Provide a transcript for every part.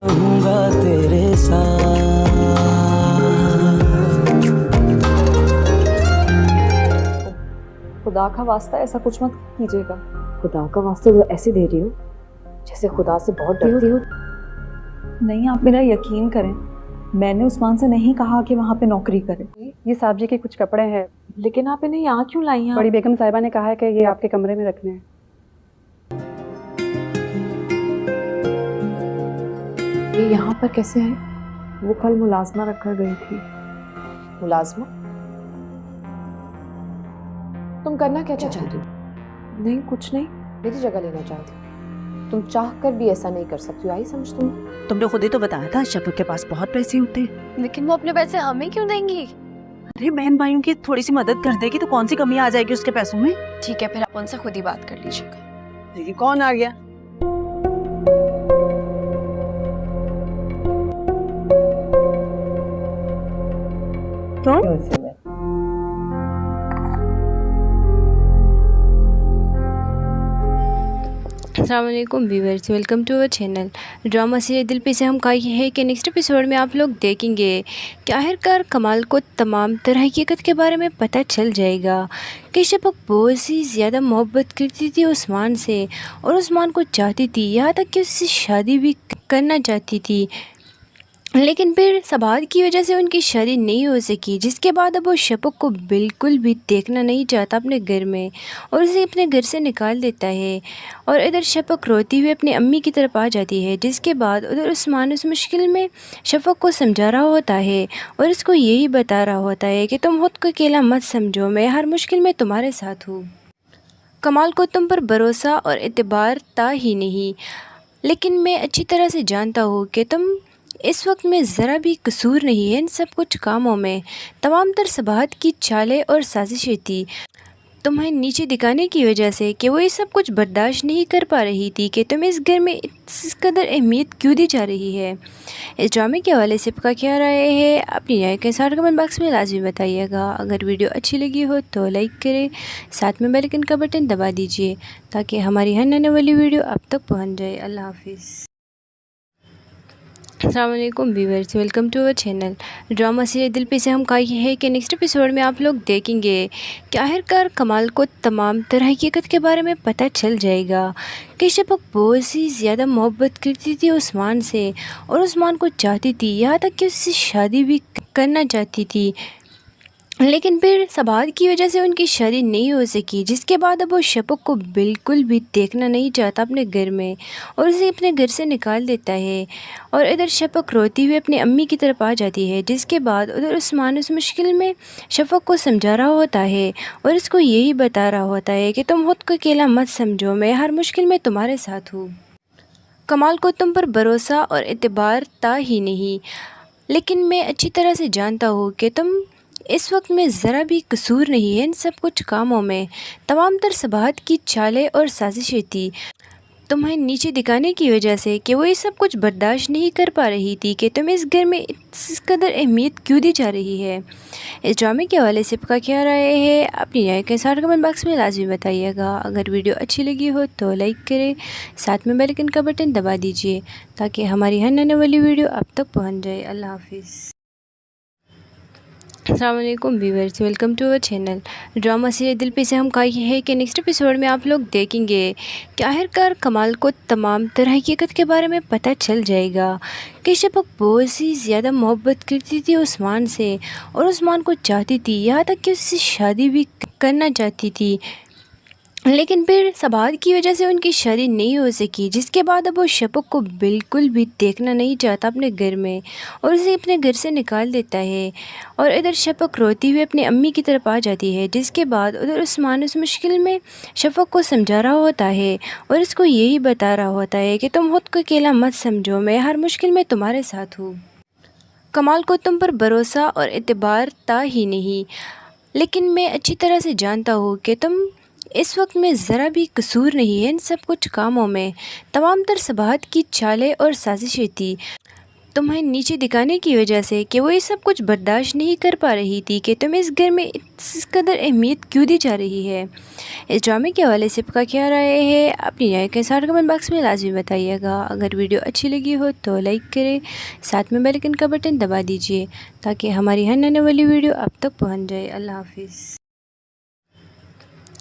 रहूंगा तेरे साथ। खुदा का वास्ता ऐसा कुछ मत कीजिएगा। खुदा का वास्ता तो ऐसे दे रही हो जैसे खुदा से बहुत डरती हो। नहीं, आप मेरा यकीन करें, मैंने उस्मान से नहीं कहा कि वहाँ पे नौकरी करे। ये साहब जी के कुछ कपड़े हैं, लेकिन आप इन्हें यहाँ क्यों लाई हैं? बड़ी बेगम साहिबा ने कहा है कि ये आपके कमरे में रखने हैं। ये यहाँ पर कैसे है? वो कल मुलाजमा रखकर गई थी। मुलाजमा? तुम करना क्या चाहती हो? नहीं, कुछ नहीं। मेरी जगह लेना चाहती हो? तुम चाह कर भी ऐसा नहीं कर सकती हो, आई समझ तुम? तुमने खुद ही तो बताया था शफक के पास बहुत पैसे होते हैं। लेकिन वो अपने पैसे हमें क्यों देंगी? अरे बहन भाइयों की थोड़ी सी मदद कर देगी तो कौन सी कमी आ जाएगी उसके पैसों में। ठीक है, फिर आप उनसे खुद ही बात कर लीजिएगा। देखिए कौन आ गया। कौन? अस्सलामुअलैकुम viewers, welcome to our channel. Drama serial दिल पे से हम कहा है कि नेक्स्ट एपिसोड में आप लोग देखेंगे कि आखिरकार कमाल को तमाम तरह हकीकत के बारे में पता चल जाएगा कि शफक बहुत ही ज़्यादा मोहब्बत करती थी उस्मान से और उस्मान को चाहती थी, यहाँ तक कि उससे शादी भी करना चाहती थी। लेकिन फिर सबात की वजह से उनकी शादी नहीं हो सकी, जिसके बाद अब वो शफक को बिल्कुल भी देखना नहीं चाहता अपने घर में और उसे अपने घर से निकाल देता है। और इधर शफक रोती हुई अपनी अम्मी की तरफ आ जाती है, जिसके बाद उधर उस्मान उस मुश्किल में शफक को समझा रहा होता है और उसको यही बता रहा होता है कि तुम खुद को अकेला मत समझो, मैं हर मुश्किल में तुम्हारे साथ हूँ। कमाल को तुम पर भरोसा और एतबार था ही नहीं, लेकिन मैं अच्छी तरह से जानता हूँ कि तुम इस वक्त में ज़रा भी कसूर नहीं है इन सब कुछ कामों में। तमाम तर सबाहत की चालें और साजिशें थी तुम्हें नीचे दिखाने की वजह से कि वो ये सब कुछ बर्दाश्त नहीं कर पा रही थी कि तुम इस घर में इस कदर अहमियत क्यों दी जा रही है। इस ड्रामे के हवाले से आपका क्या राय है, अपनी राय के साथ कमेंट बॉक्स में लाजमी बताइएगा। अगर वीडियो अच्छी लगी हो तो लाइक करें, साथ में बेल आइकन का बटन दबा दीजिए ताकि हमारी हर आने वाली वीडियो आप तक पहुँच जाए। अल्लाह हाफिज़। अस्सलामुअलैकुम viewers, welcome to our channel. Drama serial दिल पे से हम कहा है कि नेक्स्ट एपिसोड में आप लोग देखेंगे कि आखिरकार कमाल को तमाम तरह हकीकत के बारे में पता चल जाएगा कि शफक बहुत ही ज़्यादा मोहब्बत करती थी उस्मान से और उस्मान को चाहती थी, यहाँ तक कि उससे शादी भी करना चाहती थी। लेकिन फिर सबात की वजह से उनकी शादी नहीं हो सकी, जिसके बाद अब वो शफक को बिल्कुल भी देखना नहीं चाहता अपने घर में और उसे अपने घर से निकाल देता है। और इधर शफक रोती हुई अपनी अम्मी की तरफ आ जाती है, जिसके बाद उधर उस्मान उस मुश्किल में शफक को समझा रहा होता है और उसको यही बता रहा होता है कि तुम खुद को अकेला मत समझो, मैं हर मुश्किल में तुम्हारे साथ हूँ। कमाल को तुम पर भरोसा और एतबार था ही नहीं, लेकिन मैं अच्छी तरह से जानता हूँ कि तुम इस वक्त में ज़रा भी कसूर नहीं है इन सब कुछ कामों में। तमाम तर सबाहत की चालें और साजिशें थी तुम्हें नीचे दिखाने की वजह से कि वो ये सब कुछ बर्दाश्त नहीं कर पा रही थी कि तुम इस घर में इस कदर अहमियत क्यों दी जा रही है। इस ड्रामे के हवाले से आपका क्या राय है, अपनी राय के साथ कमेंट बॉक्स में लाजमी बताइएगा। अगर वीडियो अच्छी लगी हो तो लाइक करें, साथ में बेल आइकन का बटन दबा दीजिए ताकि हमारी हर आने वाली वीडियो आप तक पहुँच जाए। अल्लाह हाफिज़। अस्सलामुअलैकुम viewers, welcome to our channel. Drama serial दिल पे से हम कहा है कि नेक्स्ट एपिसोड में आप लोग देखेंगे कि आखिरकार कमाल को तमाम तरह हकीकत के बारे में पता चल जाएगा कि शफक बहुत ही ज़्यादा मोहब्बत करती थी उस्मान से और उस्मान को चाहती थी, यहाँ तक कि उससे शादी भी करना चाहती थी। लेकिन फिर सबात की वजह से उनकी शादी नहीं हो सकी, जिसके बाद अब वो शफक को बिल्कुल भी देखना नहीं चाहता अपने घर में और उसे अपने घर से निकाल देता है। और इधर शफक रोती हुई अपनी अम्मी की तरफ आ जाती है, जिसके बाद उधर उस्मान उस मुश्किल में शफक को समझा रहा होता है और उसको यही बता रहा होता है कि तुम खुद को अकेला मत समझो, मैं हर मुश्किल में तुम्हारे साथ हूँ। कमाल को तुम पर भरोसा और एतबार था ही नहीं, लेकिन मैं अच्छी तरह से जानता हूँ कि तुम इस वक्त में ज़रा भी कसूर नहीं है इन सब कुछ कामों में। तमाम तर सबाहत की चालें और साजिशें थी तुम्हें नीचे दिखाने की वजह से कि वो ये सब कुछ बर्दाश्त नहीं कर पा रही थी कि तुम्हें इस घर में इस कदर अहमियत क्यों दी जा रही है। इस ड्रामे के हवाले से आपका क्या राय है, अपनी राय के साथ कमेंट बॉक्स में लाजमी बताइएगा। अगर वीडियो अच्छी लगी हो तो लाइक करें, साथ में बेल आइकन का बटन दबा दीजिए ताकि हमारी हर आने वाली वीडियो आप तक पहुँच जाए। अल्लाह हाफिज़।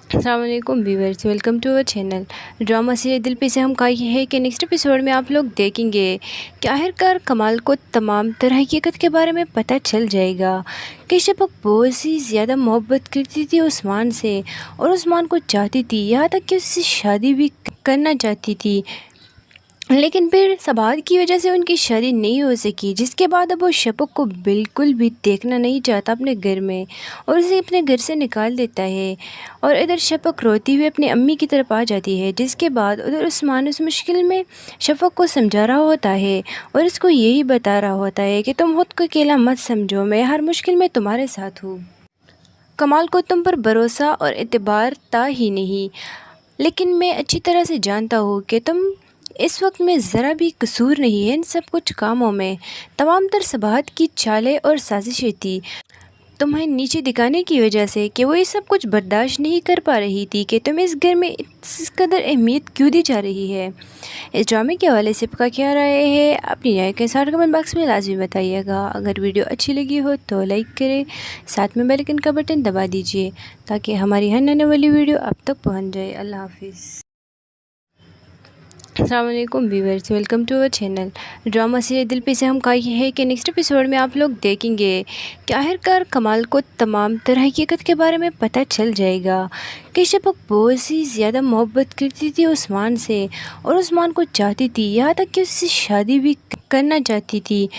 अस्सलाम वालेकुम viewers, welcome to our channel. Drama serial दिल पे से हम कहा है कि नेक्स्ट एपिसोड में आप लोग देखेंगे कि आखिरकार कमाल को तमाम तरह हकीकत के बारे में पता चल जाएगा कि शफक बहुत सी ज़्यादा मोहब्बत करती थी उस्मान से और उस्मान को चाहती थी, यहाँ तक कि उससे शादी भी करना चाहती थी, लेकिन फिर सबात की वजह से उनकी शादी नहीं हो सकी, जिसके बाद अब वो शफक को बिल्कुल भी देखना नहीं चाहता अपने घर में और उसे अपने घर से निकाल देता है। और इधर शफक रोती हुई अपनी अम्मी की तरफ आ जाती है, जिसके बाद उधर उस्मान उस मुश्किल में शफक को समझा रहा होता है और इसको यही बता रहा होता है कि तुम खुद को अकेला मत समझो, मैं हर मुश्किल में तुम्हारे साथ हूँ। कमाल को तुम पर भरोसा और एतबार था ही नहीं, लेकिन मैं अच्छी तरह से जानता हूँ कि तुम इस वक्त में ज़रा भी कसूर नहीं है इन सब कुछ कामों में। तमाम तर सबाहत की चालें और साजिशें थी तुम्हें नीचे दिखाने की वजह से कि वो ये सब कुछ बर्दाश्त नहीं कर पा रही थी कि तुम्हें इस घर में इस कदर अहमियत क्यों दी जा रही है। इस ड्रामे के हवाले से आपका क्या राय है, अपनी राय के साथ कमेंट बॉक्स में लाजमी बताइएगा। अगर वीडियो अच्छी लगी हो तो लाइक करें, साथ में बेल आइकन का बटन दबा दीजिए ताकि हमारी हर आने वाली वीडियो आप तक पहुँच जाए। अल्लाह हाफिज़। अस्सलाम वालेकुम viewers, welcome to our channel. Drama serial दिल पे से हम कहा है कि नेक्स्ट एपिसोड में आप लोग देखेंगे कि आखिरकार कमाल को तमाम तरह हकीकत के बारे में पता चल जाएगा कि शफक बहुत सी ज़्यादा मोहब्बत करती थी उस्मान से और उस्मान को चाहती थी, यहाँ तक कि उससे शादी भी करना चाहती थी,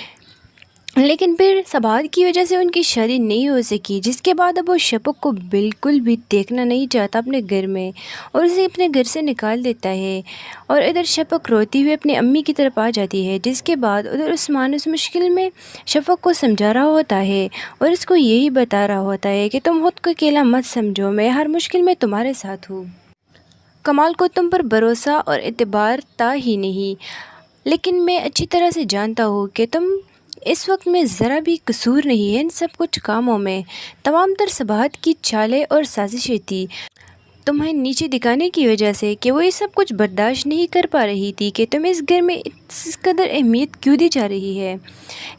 लेकिन फिर सबात की वजह से उनकी शादी नहीं हो सकी, जिसके बाद अब वो शफक को बिल्कुल भी देखना नहीं चाहता अपने घर में और उसे अपने घर से निकाल देता है। और इधर शफक रोती हुई अपनी अम्मी की तरफ आ जाती है, जिसके बाद उधर उस्मान उस मुश्किल में शफक को समझा रहा होता है और इसको यही बता रहा होता है कि तुम खुद को अकेला मत समझो, मैं हर मुश्किल में तुम्हारे साथ हूँ। कमाल को तुम पर भरोसा और एतबार था ही नहीं, लेकिन मैं अच्छी तरह से जानता हूँ कि तुम इस वक्त में ज़रा भी कसूर नहीं है इन सब कुछ कामों में। तमाम तर सबाहत की चालें और साजिशें थी तुम्हें नीचे दिखाने की वजह से कि वो ये सब कुछ बर्दाश्त नहीं कर पा रही थी कि तुम्हें इस घर में इस कदर अहमियत क्यों दी जा रही है।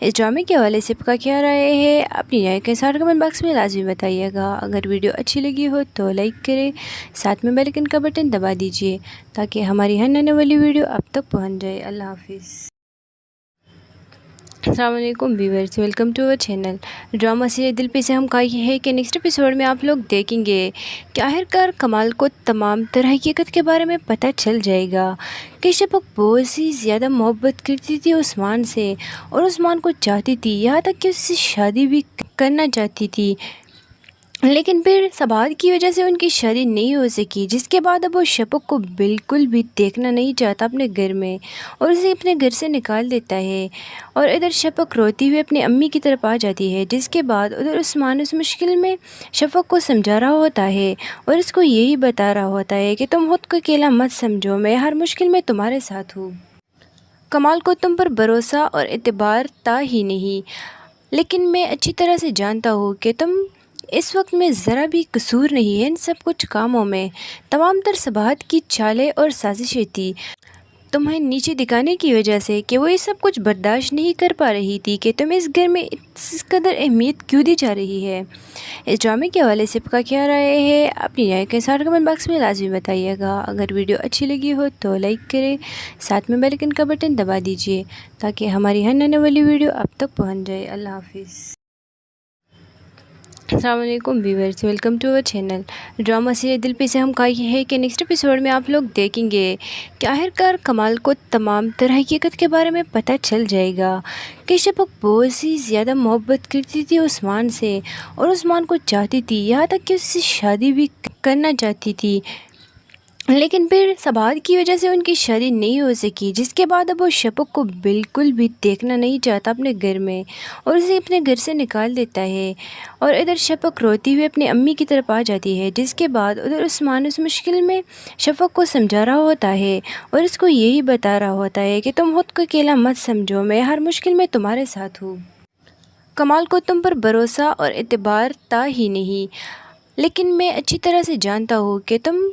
इस ड्रामे के हवाले से आपका क्या राय है, अपनी राय के साथ कमेंट बॉक्स में लाजमी बताइएगा। अगर वीडियो अच्छी लगी हो तो लाइक करें, साथ में बेल आइकन का बटन दबा दीजिए ताकि हमारी हर आने वाली वीडियो आप तक पहुँच जाए। अल्लाह हाफिज़। अस्सलाम वालेकुम viewers, welcome to our channel. Drama serial दिल पे से हम कहा है कि नेक्स्ट एपिसोड में आप लोग देखेंगे कि आखिरकार कमाल को तमाम तरह हकीकत के बारे में पता चल जाएगा कि शफक बहुत सी ज़्यादा मोहब्बत करती थी उस्मान से और उस्मान को चाहती थी, यहाँ तक कि उससे शादी भी करना चाहती थी, लेकिन फिर सबात की वजह से उनकी शादी नहीं हो सकी, जिसके बाद अब वो शफक को बिल्कुल भी देखना नहीं चाहता अपने घर में और उसे अपने घर से निकाल देता है। और इधर शफक रोती हुई अपनी अम्मी की तरफ आ जाती है, जिसके बाद उधर उस्मान उस मुश्किल में शफक को समझा रहा होता है और इसको यही बता रहा होता है कि तुम खुद को अकेला मत समझो, मैं हर मुश्किल में तुम्हारे साथ हूँ। कमाल को तुम पर भरोसा और एतबार था ही नहीं, लेकिन मैं अच्छी तरह से जानता हूँ कि तुम इस वक्त में ज़रा भी कसूर नहीं है इन सब कुछ कामों में। तमाम तर सबाहत की चालें और साजिशें थी तुम्हें नीचे दिखाने की वजह से कि वो ये सब कुछ बर्दाश्त नहीं कर पा रही थी कि तुम्हें इस घर में इस कदर अहमियत क्यों दी जा रही है। इस ड्रामे के हवाले से आपका क्या राय है, अपनी राय के साथ कमेंट बॉक्स में लाजमी बताइएगा। अगर वीडियो अच्छी लगी हो तो लाइक करें, साथ में बेल आइकन का बटन दबा दीजिए ताकि हमारी हर आने वाली वीडियो आप तक पहुँच जाए। अल्लाह हाफिज़। अस्सलाम वालेकुम viewers, welcome to our channel. Drama serial दिल पे से हम कहा है कि नेक्स्ट एपिसोड में आप लोग देखेंगे कि आखिरकार कमाल को तमाम तरह हकीकत के बारे में पता चल जाएगा कि शफक बहुत सी ज़्यादा मोहब्बत करती थी उस्मान से और उस्मान को चाहती थी, यहाँ तक कि उससे शादी भी करना चाहती थी, लेकिन फिर सबात की वजह से उनकी शादी नहीं हो सकी, जिसके बाद अब वो शफक को बिल्कुल भी देखना नहीं चाहता अपने घर में और उसे अपने घर से निकाल देता है। और इधर शफक रोती हुई अपनी अम्मी की तरफ आ जाती है, जिसके बाद उधर उस्मान उस मुश्किल में शफक को समझा रहा होता है और उसको यही बता रहा होता है कि तुम खुद को अकेला मत समझो, मैं हर मुश्किल में तुम्हारे साथ हूँ। कमाल को तुम पर भरोसा और एतबार था ही नहीं, लेकिन मैं अच्छी तरह से जानता हूँ कि तुम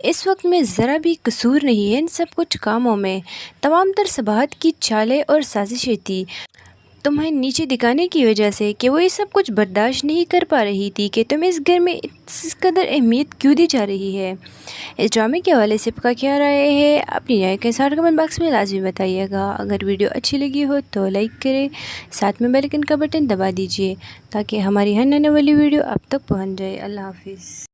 इस वक्त में ज़रा भी कसूर नहीं है इन सब कुछ कामों में। तमाम तर सबाहत की चालें और साजिशें थी तुम्हें नीचे दिखाने की वजह से कि वो ये सब कुछ बर्दाश्त नहीं कर पा रही थी कि तुम्हें इस घर में इस कदर अहमियत क्यों दी जा रही है। इस ड्रामे के हवाले से आपका क्या राय है, अपनी राय के साथ कमेंट बॉक्स में लाजमी बताइएगा। अगर वीडियो अच्छी लगी हो तो लाइक करें, साथ में बेल आइकन का बटन दबा दीजिए ताकि हमारी हर आने वाली वीडियो आप तक पहुँच जाए। अल्लाह हाफिज़।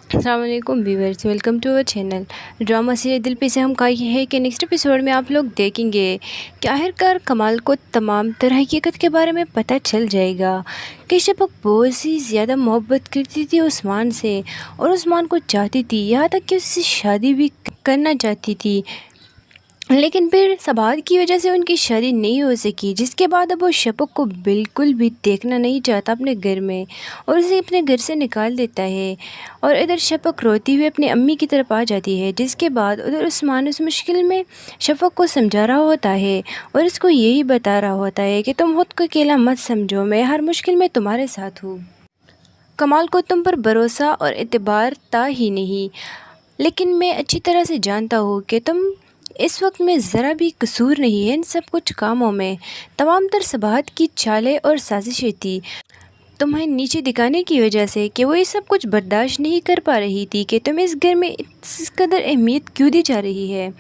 अस्सलाम वालेकुम viewers, welcome to our channel. Drama serial दिल पे से हम कहा है कि नेक्स्ट एपिसोड में आप लोग देखेंगे कि आखिरकार कमाल को तमाम तरह हकीकत के बारे में पता चल जाएगा कि शफक बहुत सी ज़्यादा मोहब्बत करती थी उस्मान से और उस्मान को चाहती थी, यहाँ तक कि उससे शादी भी करना चाहती थी। लेकिन फिर सबात की वजह से उनकी शादी नहीं हो सकी, जिसके बाद अब वो शफक को बिल्कुल भी देखना नहीं चाहता अपने घर में और उसे अपने घर से निकाल देता है। और इधर शफक रोती हुई अपनी अम्मी की तरफ आ जाती है, जिसके बाद उधर उस्मान उस मुश्किल में शफक को समझा रहा होता है और उसको यही बता रहा होता है कि तुम खुद को अकेला मत समझो, मैं हर मुश्किल में तुम्हारे साथ हूँ। कमाल को तुम पर भरोसा और एतबार था ही नहीं, लेकिन मैं अच्छी तरह से जानता हूँ कि तुम इस वक्त में ज़रा भी कसूर नहीं है इन सब कुछ कामों में। तमाम तर सबाहत की चालें और साजिशें थी तुम्हें नीचे दिखाने की वजह से कि वो ये सब कुछ बर्दाश्त नहीं कर पा रही थी कि तुम्हें इस घर में इस कदर अहमियत क्यों दी जा रही है।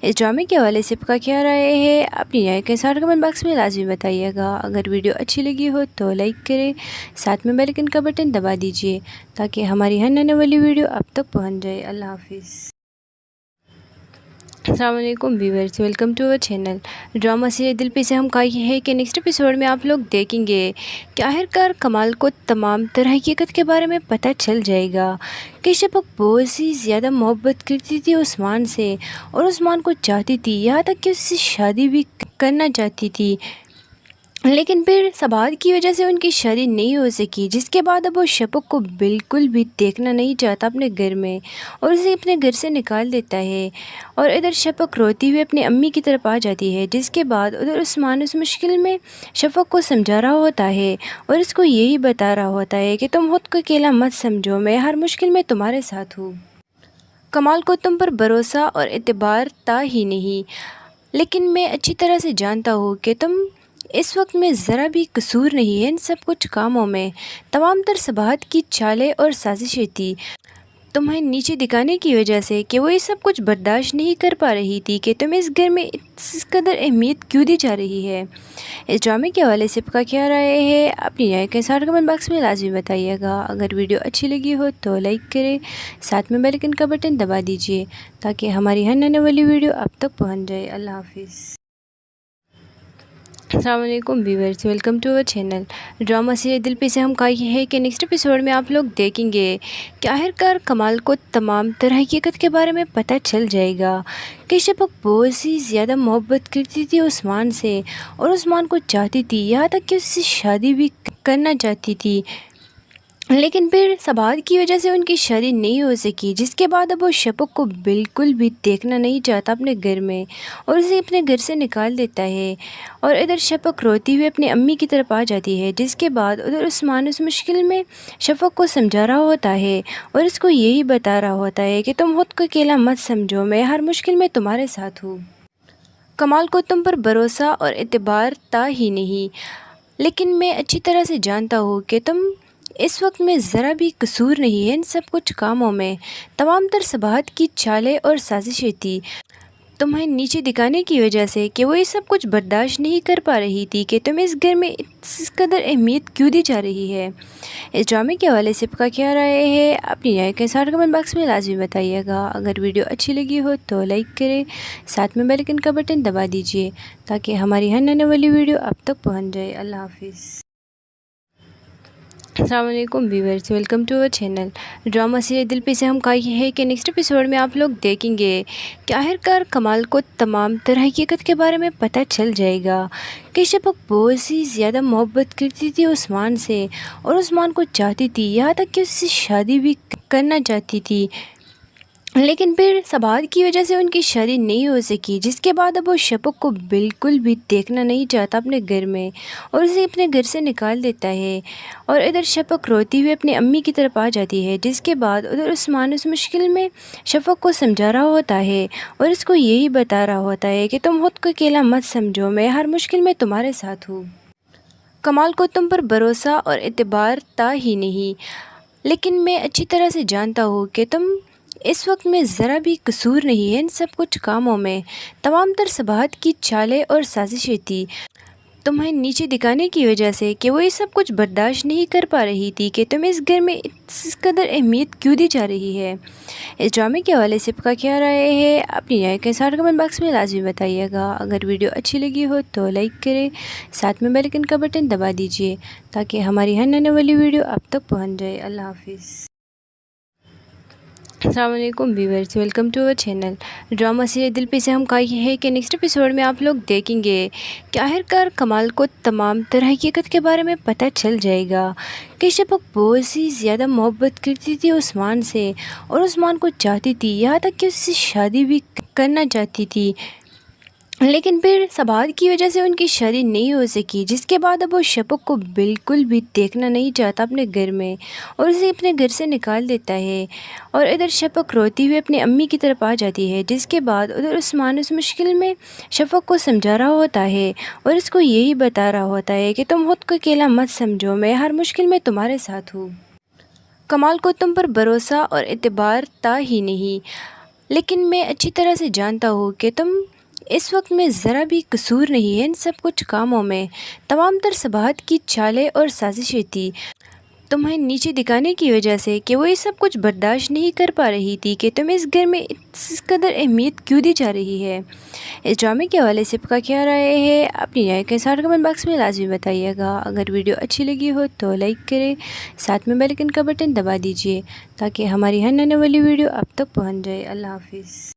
इस ड्रामे के हवाले से आपका क्या राय है, अपनी राय के साथ कमेंट बॉक्स में लाजमी बताइएगा। अगर वीडियो अच्छी लगी हो तो लाइक करें, साथ में बेल आइकन का बटन दबा दीजिए ताकि हमारी हर आने वाली वीडियो आप तक पहुँच जाए। अल्लाह हाफिज़। अस्सलाम वालेकुम viewers, welcome to our channel. Drama serial दिल पे से हम कहा है कि नेक्स्ट एपिसोड में आप लोग देखेंगे कि आखिरकार कमाल को तमाम तरह हकीकत के बारे में पता चल जाएगा कि शफक बहुत सी ज़्यादा मोहब्बत करती थी उस्मान से और उस्मान को चाहती थी, यहाँ तक कि उससे शादी भी करना चाहती थी। लेकिन फिर सबात की वजह से उनकी शादी नहीं हो सकी, जिसके बाद अब वो शफक को बिल्कुल भी देखना नहीं चाहता अपने घर में और उसे अपने घर से निकाल देता है। और इधर शफक रोती हुई अपनी अम्मी की तरफ आ जाती है, जिसके बाद उधर उस्मान उस मुश्किल में शफक को समझा रहा होता है और उसको यही बता रहा होता है कि तुम खुद को अकेला मत समझो, मैं हर मुश्किल में तुम्हारे साथ हूँ। कमाल को तुम पर भरोसा और एतबार था ही नहीं, लेकिन मैं अच्छी तरह से जानता हूँ कि तुम इस वक्त में ज़रा भी कसूर नहीं है इन सब कुछ कामों में। तमाम तर सबाहत की चालें और साजिशें थी तुम्हें नीचे दिखाने की वजह से कि वो ये सब कुछ बर्दाश्त नहीं कर पा रही थी कि तुम्हें इस घर में इस कदर अहमियत क्यों दी जा रही है। इस ड्रामे के हवाले से आपका क्या राय है, अपनी राय के साथ कमेंट बॉक्स में लाजमी बताइएगा। अगर वीडियो अच्छी लगी हो तो लाइक करें, साथ में बेल आइकन का बटन दबा दीजिए ताकि हमारी हर आने वाली वीडियो आप तक पहुँच जाए। अल्लाह हाफिज़। अस्सलाम वालेकुम viewers, welcome to our channel. Drama serial दिल पे से हम कहा है कि नेक्स्ट एपिसोड में आप लोग देखेंगे कि आखिरकार कमाल को तमाम तरह हकीकत के बारे में पता चल जाएगा कि शफक बहुत सी ज़्यादा मोहब्बत करती थी उस्मान से और उस्मान को चाहती थी, यहाँ तक कि उससे शादी भी करना चाहती थी। लेकिन फिर सबात की वजह से उनकी शादी नहीं हो सकी, जिसके बाद अब वो शफक को बिल्कुल भी देखना नहीं चाहता अपने घर में और उसे अपने घर से निकाल देता है। और इधर शफक रोती हुई अपनी अम्मी की तरफ आ जाती है, जिसके बाद उधर उस्मान उस मुश्किल में शफक को समझा रहा होता है और उसको यही बता रहा होता है कि तुम खुद को अकेला मत समझो, मैं हर मुश्किल में तुम्हारे साथ हूँ। कमाल को तुम पर भरोसा और एतबार था ही नहीं, लेकिन मैं अच्छी तरह से जानता हूँ कि तुम इस वक्त में ज़रा भी कसूर नहीं है इन सब कुछ कामों में। तमाम तर सबाहत की चालें और साजिशें थी तुम्हें नीचे दिखाने की वजह से कि वो ये सब कुछ बर्दाश्त नहीं कर पा रही थी कि तुम्हें इस घर में इस कदर अहमियत क्यों दी जा रही है। इस ड्रामे के हवाले से आपका क्या राय है, अपनी राय के साथ कमेंट बॉक्स में लाजमी बताइएगा। अगर वीडियो अच्छी लगी हो तो लाइक करें, साथ में बेल आइकन का बटन दबा दीजिए ताकि हमारी हर आने वाली वीडियो आप तक पहुँच जाए। अल्लाह हाफिज़। अस्सलाम वालेकुम viewers, welcome to our channel drama serial दिल पे से हम कहा है कि नेक्स्ट एपिसोड में आप लोग देखेंगे कि आखिरकार कमाल को तमाम तरह हकीकत के बारे में पता चल जाएगा कि शफक बहुत ही ज़्यादा मोहब्बत करती थी उस्मान से और उस्मान को चाहती थी, यहाँ तक कि उससे शादी भी करना चाहती थी। लेकिन फिर सबात की वजह से उनकी शादी नहीं हो सकी, जिसके बाद अब वो शफक को बिल्कुल भी देखना नहीं चाहता अपने घर में और उसे अपने घर से निकाल देता है। और इधर शफक रोती हुई अपनी अम्मी की तरफ आ जाती है, जिसके बाद उधर उस्मान उस मुश्किल में शफक को समझा रहा होता है और उसको यही बता रहा होता है कि तुम खुद को अकेला मत समझो, मैं हर मुश्किल में तुम्हारे साथ हूँ। कमाल को तुम पर भरोसा और एतबार था ही नहीं, लेकिन मैं अच्छी तरह से जानता हूँ कि तुम इस वक्त में ज़रा भी कसूर नहीं है इन सब कुछ कामों में। तमाम तर सबाहत की चालें और साजिशें थी तुम्हें नीचे दिखाने की वजह से कि वो ये सब कुछ बर्दाश्त नहीं कर पा रही थी कि तुम्हें इस घर में इस कदर अहमियत क्यों दी जा रही है। इस ड्रामे के हवाले से आपका क्या राय है, अपनी राय के साथ कमेंट बॉक्स में लाजमी बताइएगा। अगर वीडियो अच्छी लगी हो तो लाइक करें, साथ में बेल आइकन का बटन दबा दीजिए ताकि हमारी हर आने वाली वीडियो आप तक पहुँच जाए। अल्लाह हाफिज़। अस्सलाम वालेकुम viewers, welcome to our channel drama serial दिल पे से हम कहा है कि नेक्स्ट एपिसोड में आप लोग देखेंगे कि आखिरकार कमाल को तमाम तरह हकीकत के बारे में पता चल जाएगा कि शफक बहुत ही ज़्यादा मोहब्बत करती थी उस्मान से और उस्मान को चाहती थी, यहाँ तक कि उससे शादी भी करना चाहती थी। लेकिन फिर सबात की वजह से उनकी शादी नहीं हो सकी, जिसके बाद अब वो शफक को बिल्कुल भी देखना नहीं चाहता अपने घर में और उसे अपने घर से निकाल देता है। और इधर शफक रोती हुई अपनी अम्मी की तरफ आ जाती है, जिसके बाद उधर उस्मान उस मुश्किल में शफक को समझा रहा होता है और उसको यही बता रहा होता है कि तुम खुद को अकेला मत समझो, मैं हर मुश्किल में तुम्हारे साथ हूँ। कमाल को तुम पर भरोसा और एतबार था ही नहीं, लेकिन मैं अच्छी तरह से जानता हूँ कि तुम इस वक्त में ज़रा भी कसूर नहीं है इन सब कुछ कामों में। तमाम तर सबाहत की चालें और साजिशें थी तुम्हें नीचे दिखाने की वजह से कि वो ये सब कुछ बर्दाश्त नहीं कर पा रही थी कि तुम्हें इस घर में इस कदर अहमियत क्यों दी जा रही है। इस ड्रामे के हवाले से आपका क्या राय है, अपनी राय के साथ कमेंट बॉक्स में लाजमी बताइएगा। अगर वीडियो अच्छी लगी हो तो लाइक करें, साथ में बेल आइकन का बटन दबा दीजिए ताकि हमारी हर आने वाली वीडियो आप तक पहुँच जाए। अल्लाह हाफिज़।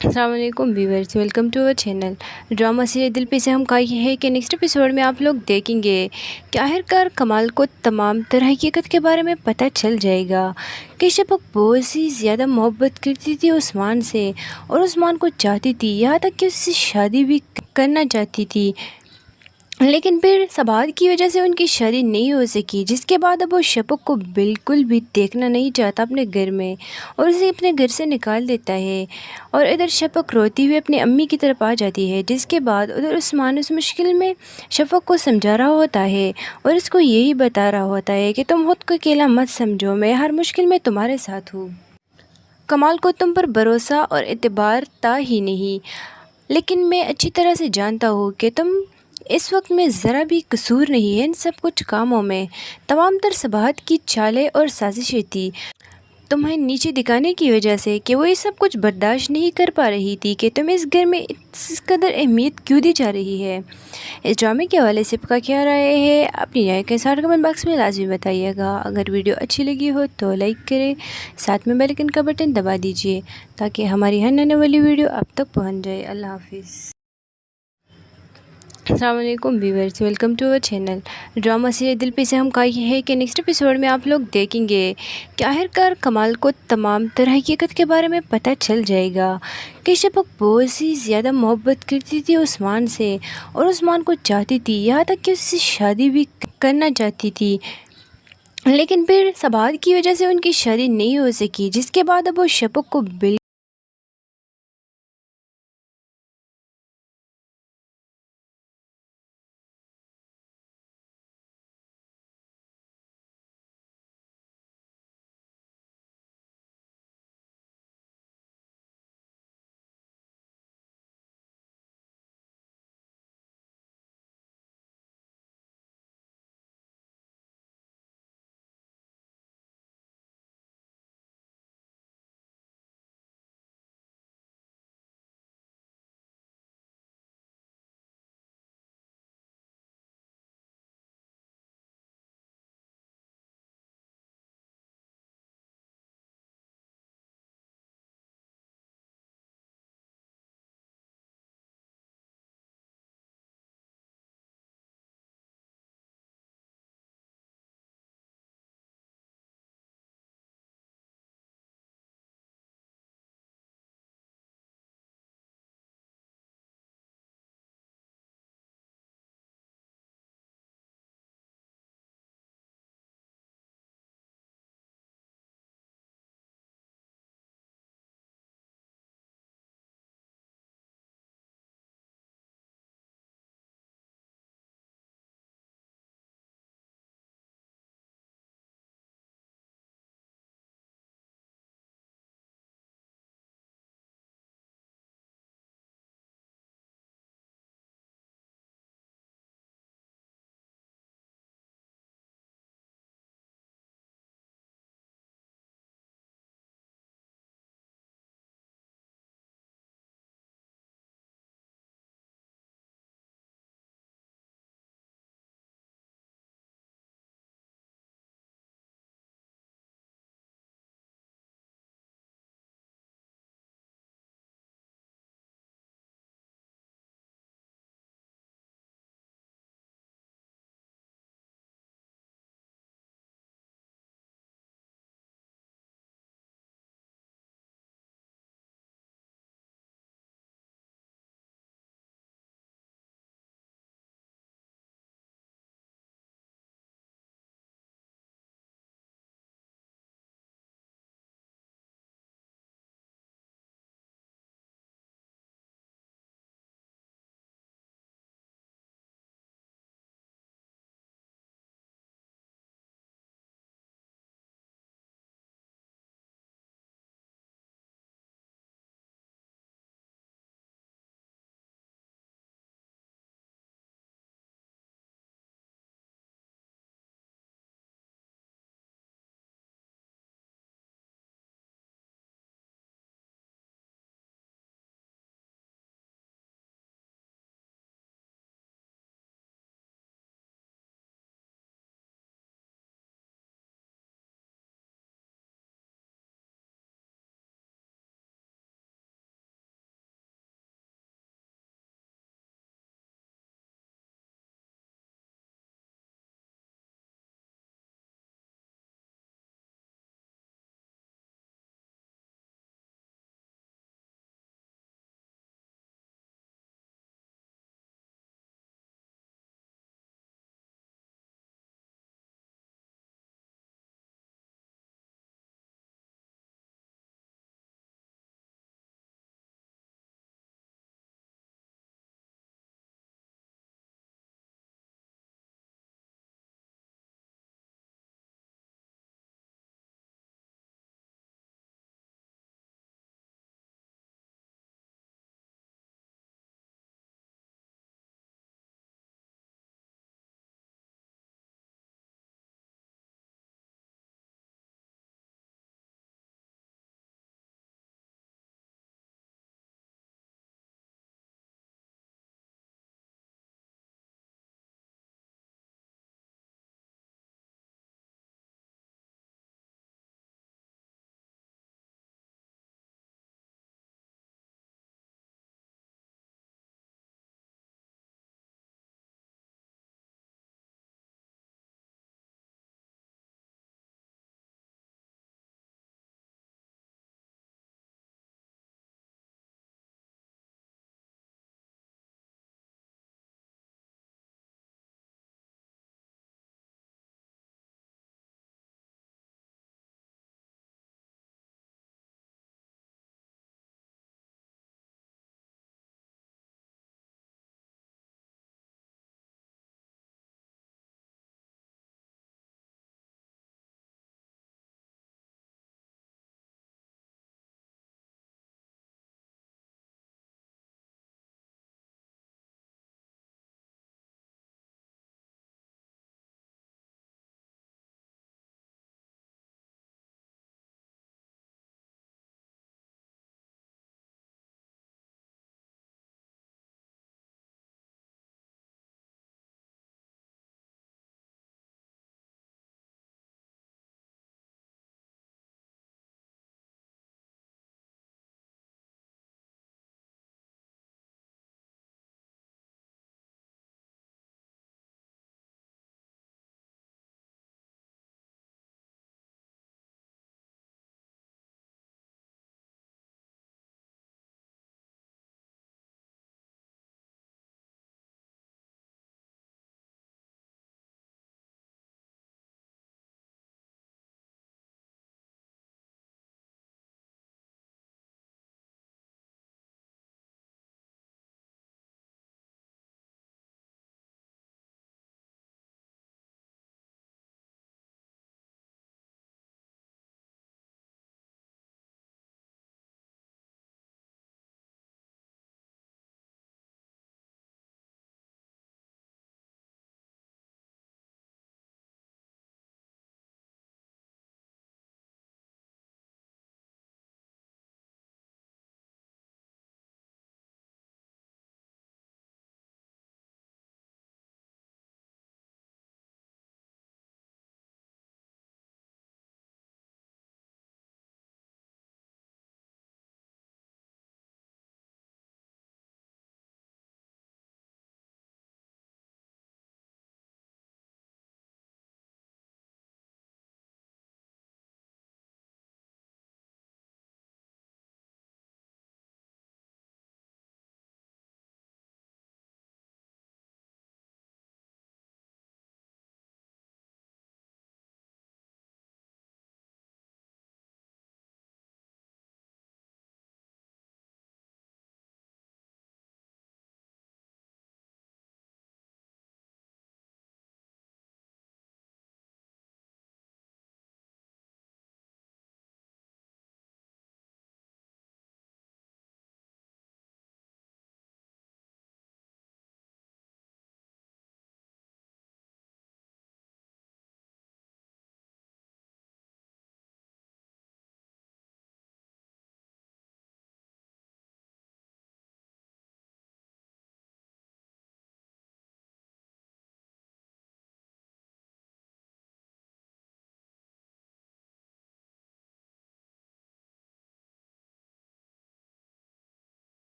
अस्सलाम वालेकुम viewers, welcome to our channel drama serial दिल पे से हम कहा है कि नेक्स्ट एपिसोड में आप लोग देखेंगे कि आखिरकार कमाल को तमाम तरह हकीकत के बारे में पता चल जाएगा कि शफक बहुत ही ज़्यादा मोहब्बत करती थी उस्मान से और उस्मान को चाहती थी, यहाँ तक कि उससे शादी भी करना चाहती थी। लेकिन फिर सबात की वजह से उनकी शादी नहीं हो सकी, जिसके बाद अब वो शफक को बिल्कुल भी देखना नहीं चाहता अपने घर में और उसे अपने घर से निकाल देता है। और इधर शफक रोती हुई अपनी अम्मी की तरफ आ जाती है, जिसके बाद उधर उस्मान उस मुश्किल में शफक को समझा रहा होता है और उसको यही बता रहा होता है कि तुम खुद को अकेला मत समझो, मैं हर मुश्किल में तुम्हारे साथ हूँ। कमाल को तुम पर भरोसा और एतबार था ही नहीं, लेकिन मैं अच्छी तरह से जानता हूँ कि तुम इस वक्त में ज़रा भी कसूर नहीं है इन सब कुछ कामों में। तमाम तर सबाहत की चालें और साजिशें थी तुम्हें नीचे दिखाने की वजह से कि वो ये सब कुछ बर्दाश्त नहीं कर पा रही थी कि तुम्हें इस घर में इस कदर अहमियत क्यों दी जा रही है। इस ड्रामे के हवाले से आपका क्या राय है, अपनी राय के साथ कमेंट बॉक्स में लाजमी बताइएगा। अगर वीडियो अच्छी लगी हो तो लाइक करें, साथ में बेल आइकन का बटन दबा दीजिए ताकि हमारी हर आने वाली वीडियो आप तक पहुँच जाए। अल्लाह हाफिज़। अस्सलाम वालेकुम viewers, welcome to our channel drama serial दिल पे से हम कहा है कि नेक्स्ट एपिसोड में आप लोग देखेंगे कि आखिरकार कमाल को तमाम तरह हकीकत के बारे में पता चल जाएगा कि शफक बहुत ही ज़्यादा मोहब्बत करती थी उस्मान से और उस्मान को चाहती थी, यहाँ तक कि उससे शादी भी करना चाहती थी। लेकिन फिर सबात की वजह से उनकी शादी नहीं हो सकी, जिसके बाद अब वो शफक को